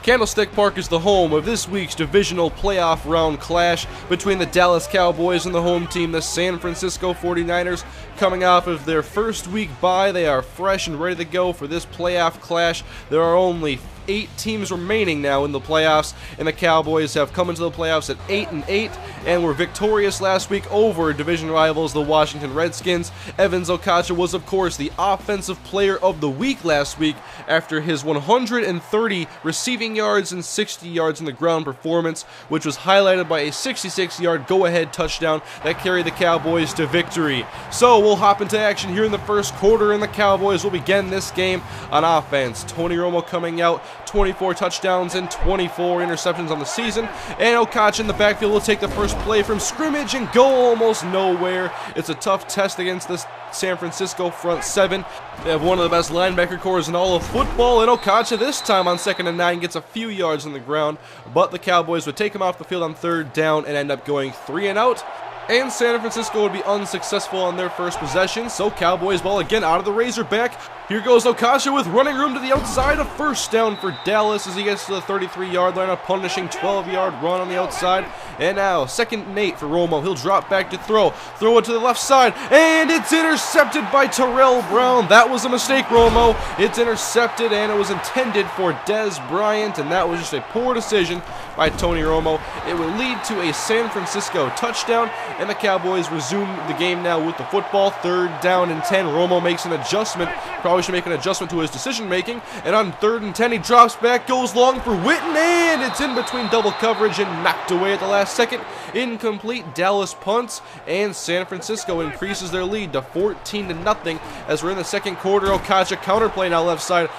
Candlestick Park is the home of this week's divisional playoff round clash between the Dallas Cowboys and the home team, the San Francisco 49ers. Coming off of their first week bye, they are fresh and ready to go for this playoff clash. There are only 8 teams remaining now in the playoffs, and the Cowboys have come into the playoffs at 8-8 and were victorious last week over division rivals, the Washington Redskins. Okotcha was, of course, the offensive player of the week last week after his 130 receiving yards and 60 yards on the ground performance, which was highlighted by a 66-yard go-ahead touchdown that carried the Cowboys to victory. So we'll hop into action here in the first quarter, and the Cowboys will begin this game on offense. Tony Romo coming out, 24 touchdowns and 24 interceptions on the season, and Okotcha in the backfield will take the first play from scrimmage and go almost nowhere. It's a tough test against this San Francisco front seven. They have one of the best linebacker cores in all of football, and Okotcha this time on 2nd and 9 gets a few yards on the ground, but the Cowboys would take him off the field on 3rd down and end up going 3 and out. And San Francisco would be unsuccessful on their first possession, so Cowboys ball again out of the Razorback. Here goes Okotcha with running room to the outside, a first down for Dallas as he gets to the 33-yard line, a punishing 12-yard run on the outside. And now 2nd and 8 for Romo. He'll drop back to throw it to the left side, and it's intercepted by Terrell Brown. That was a mistake, Romo. It's intercepted, and it was intended for Dez Bryant, and that was just a poor decision by Tony Romo. It would lead to a San Francisco touchdown, and the Cowboys resume the game now with the football. 3rd down and 10. Romo makes an adjustment. Probably should make an adjustment to his decision making. And on 3rd and 10, he drops back, goes long for Witten, and it's in between double coverage and knocked away at the last second. Incomplete. Dallas punts, and San Francisco increases their lead to 14-0 as we're in the second quarter. Okotcha counterplay now left side.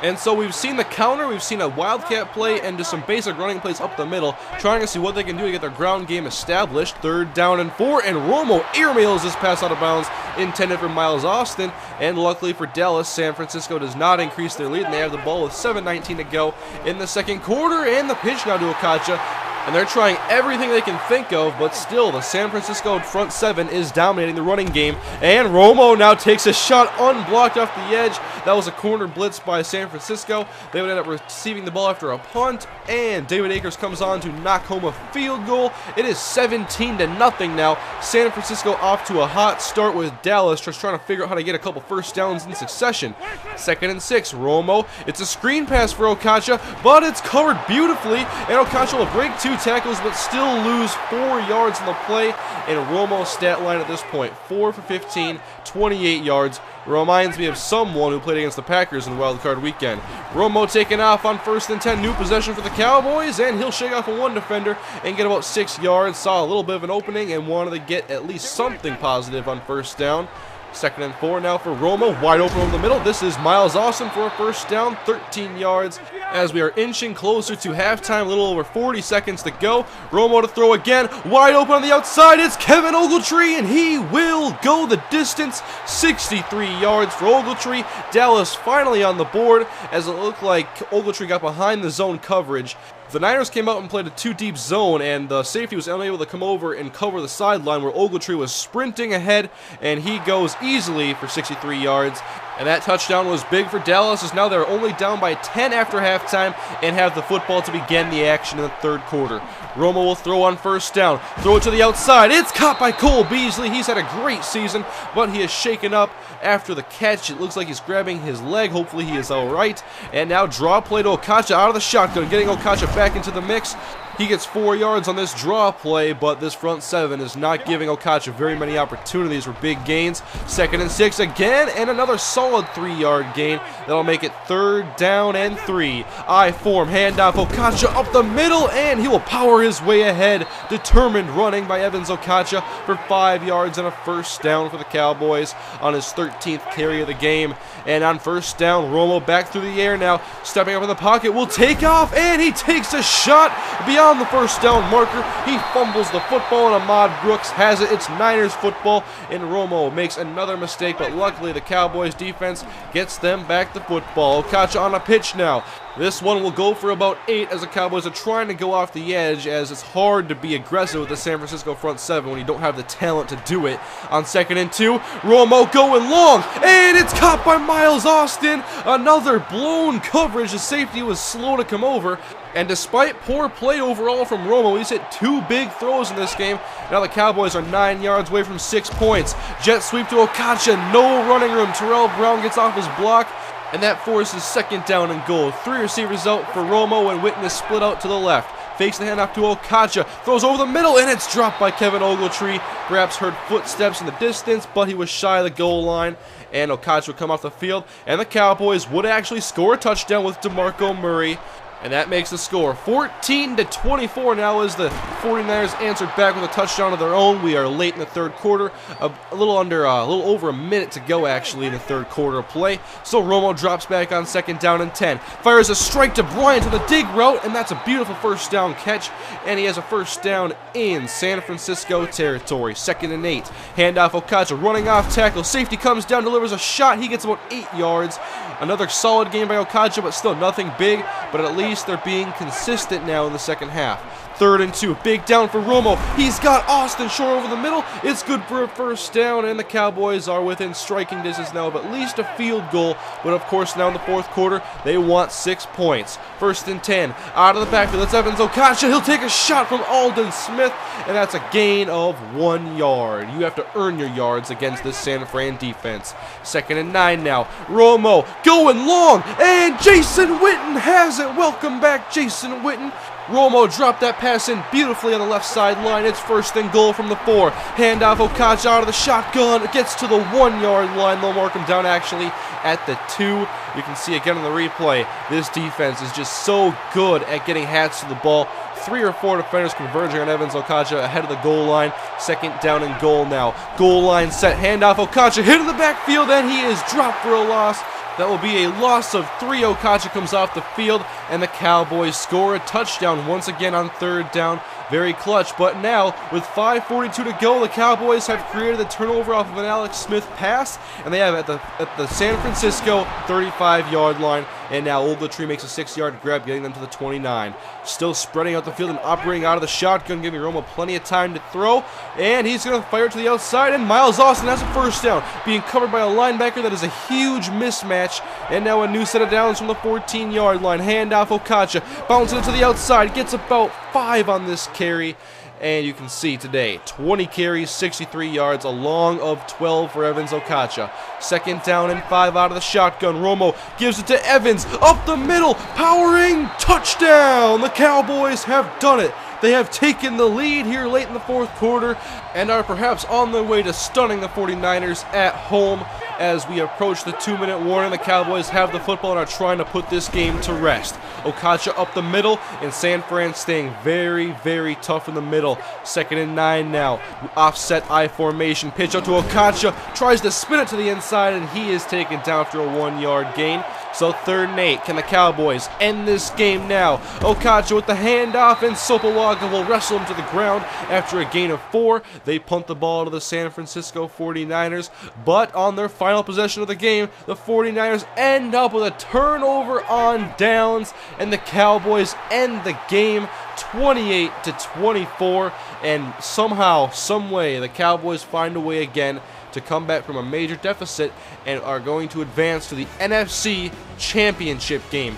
And so we've seen the counter, we've seen a wildcat play, and just some basic running plays up the middle, trying to see what they can do to get their ground game established. 3rd down and 4, and Romo airmails this pass out of bounds, intended for Miles Austin. And luckily for Dallas, San Francisco does not increase their lead, and they have the ball with 7:19 to go in the second quarter. And the pitch now to Okotcha. And they're trying everything they can think of, but still the San Francisco front seven is dominating the running game. And Romo now takes a shot unblocked off the edge. That was a corner blitz by San Francisco. They would end up receiving the ball after a punt, and David Akers comes on to knock home a field goal. It is 17-0 now. San Francisco off to a hot start with Dallas, just trying to figure out how to get a couple first downs in succession. 2nd and 6, Romo. It's a screen pass for Okotcha, but it's covered beautifully, and Okotcha will break 2 tackles but still lose 4 yards in the play. And Romo's stat line at this point, 4 for 15, 28 yards. Reminds me of someone who played against the Packers in the Wild Card Weekend. Romo taking off on 1st and 10, new possession for the Cowboys, and he'll shake off a 1 defender and get about 6 yards. Saw a little bit of an opening and wanted to get at least something positive on 1st down. 2nd and 4 now for Romo, wide open over the middle. This is Miles Austin for a first down, 13 yards. As we are inching closer to halftime, a little over 40 seconds to go. Romo to throw again, wide open on the outside. It's Kevin Ogletree, and he will go the distance. 63 yards for Ogletree. Dallas finally on the board, as it looked like Ogletree got behind the zone coverage. The Niners came out and played a 2-deep zone, and the safety was unable to come over and cover the sideline where Ogletree was sprinting ahead, and he goes easily for 63 yards. And that touchdown was big for Dallas, as now they're only down by 10 after halftime and have the football to begin the action in the 3rd quarter. Romo will throw on 1st down, throw it to the outside. It's caught by Cole Beasley. He's had a great season, but he is shaken up after the catch. It looks like he's grabbing his leg. Hopefully he is all right. And now draw play to Okotcha out of the shotgun, getting Okotcha back into the mix. He gets 4 yards on this draw play, but this front seven is not giving Okotcha very many opportunities for big gains. 2nd and 6 again, and another solid 3-yard gain. That'll make it 3rd down and 3. I-form handoff, Okotcha up the middle, and he will power his way ahead. Determined running by Okotcha for 5 yards and a first down for the Cowboys on his 13th carry of the game. And on 1st down, Romo back through the air now, stepping up in the pocket, will take off, and he takes a shot beyond the 1st down marker. He fumbles the football, and Ahmad Brooks has it. It's Niners football, and Romo makes another mistake, but luckily the Cowboys defense gets them back the football. Okotcha on a pitch now. This one will go for about 8 as the Cowboys are trying to go off the edge, as it's hard to be aggressive with the San Francisco front 7 when you don't have the talent to do it. On 2nd and 2, Romo going long, and it's caught by Miles Austin. Another blown coverage. The safety was slow to come over. And despite poor play overall from Romo, he's hit 2 big throws in this game. Now the Cowboys are 9 yards away from 6 points. Jet sweep to Okotcha, no running room. Terrell Brown gets off his block, and that forces 2nd down and goal. 3 receivers out for Romo, and Witten is split out to the left. Fakes the handoff to Okotcha, throws over the middle, and it's dropped by Kevin Ogletree. Perhaps heard footsteps in the distance, but he was shy of the goal line, and Okotcha would come off the field, and the Cowboys would actually score a touchdown with DeMarco Murray. And that makes the score 14-24 now as the 49ers answered back with a touchdown of their own. We are late in the 3rd quarter, a little over a minute to go actually in the 3rd quarter of play. So Romo drops back on 2nd down and 10. Fires a strike to Bryant to the dig route, and that's a beautiful 1st down catch. And he has a 1st down in San Francisco territory. 2nd and 8. Handoff Okotcha, running off tackle. Safety comes down, delivers a shot. He gets about 8 yards. Another solid game by Okotcha, but still nothing big. But at least they're being consistent now in the 2nd half. 3rd and 2, big down for Romo. He's got Austin short over the middle. It's good for a 1st down, and the Cowboys are within striking distance now of at least a field goal. But of course, now in the 4th quarter, they want 6 points. 1st and 10, out of the backfield. That's Evans Okotcha. He'll take a shot from Aldon Smith, and that's a gain of 1 yard. You have to earn your yards against this San Fran defense. 2nd and 9 now. Romo going long, and Jason Witten has it. Welcome back, Jason Witten. Romo dropped that pass in beautifully on the left sideline. It's 1st and goal from the 4. Handoff Okotcha out of the shotgun. It gets to the 1 yard line. They'll mark him down actually at the 2. You can see again on the replay, this defense is just so good at getting hats to the ball. 3 or 4 defenders converging on Evans Okotcha ahead of the goal line. 2nd down and goal now. Goal line set. Handoff Okotcha hit in the backfield, and he is dropped for a loss. That will be a loss of 3. Okotcha comes off the field, and the Cowboys score a touchdown once again on 3rd down. Very clutch, but now with 5:42 to go, the Cowboys have created the turnover off of an Alex Smith pass, and they have at the San Francisco 35-yard line, and now Ogletree makes a 6-yard grab, getting them to the 29. Still spreading out the field and operating out of the shotgun, giving Romo plenty of time to throw, and he's going to fire to the outside, and Miles Austin has a 1st down, being covered by a linebacker. That is a huge mismatch, and now a new set of downs from the 14-yard line. Handoff Okotcha, bouncing it to the outside, gets about 5 on this carry, and you can see today 20 carries, 63 yards, a long of 12 for Evans Okotcha. 2nd down and 5 out of the shotgun. Romo gives it to Evans up the middle, powering touchdown. The Cowboys have done it. They have taken the lead here late in the 4th quarter and are perhaps on their way to stunning the 49ers at home. As we approach the 2-minute warning, the Cowboys have the football and are trying to put this game to rest. Okotcha up the middle, and San Fran staying very, very tough in the middle. 2nd and 9 now. Offset I formation. Pitch out to Okotcha. Tries to spin it to the inside, and he is taken down after a 1-yard gain. So 3rd and 8. Can the Cowboys end this game now? Okotcha with the handoff, and Sopolaga will wrestle him to the ground after a gain of 4. They punt the ball to the San Francisco 49ers, but on their final possession of the game, the 49ers end up with a turnover on downs, and the Cowboys end the game 28-24, and somehow, someway, the Cowboys find a way again to come back from a major deficit and are going to advance to the NFC Championship game.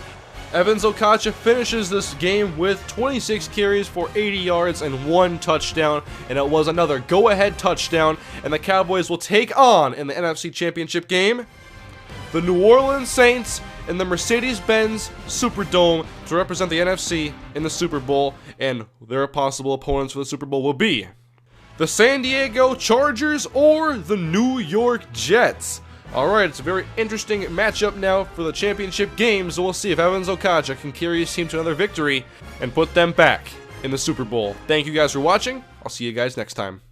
Evans Okotcha finishes this game with 26 carries for 80 yards and 1 touchdown, and it was another go-ahead touchdown, and the Cowboys will take on, in the NFC Championship game, the New Orleans Saints in the Mercedes-Benz Superdome to represent the NFC in the Super Bowl, and their possible opponents for the Super Bowl will be the San Diego Chargers or the New York Jets. Alright, it's a very interesting matchup now for the championship game, so we'll see if Evans Okotcha can carry his team to another victory and put them back in the Super Bowl. Thank you guys for watching. I'll see you guys next time.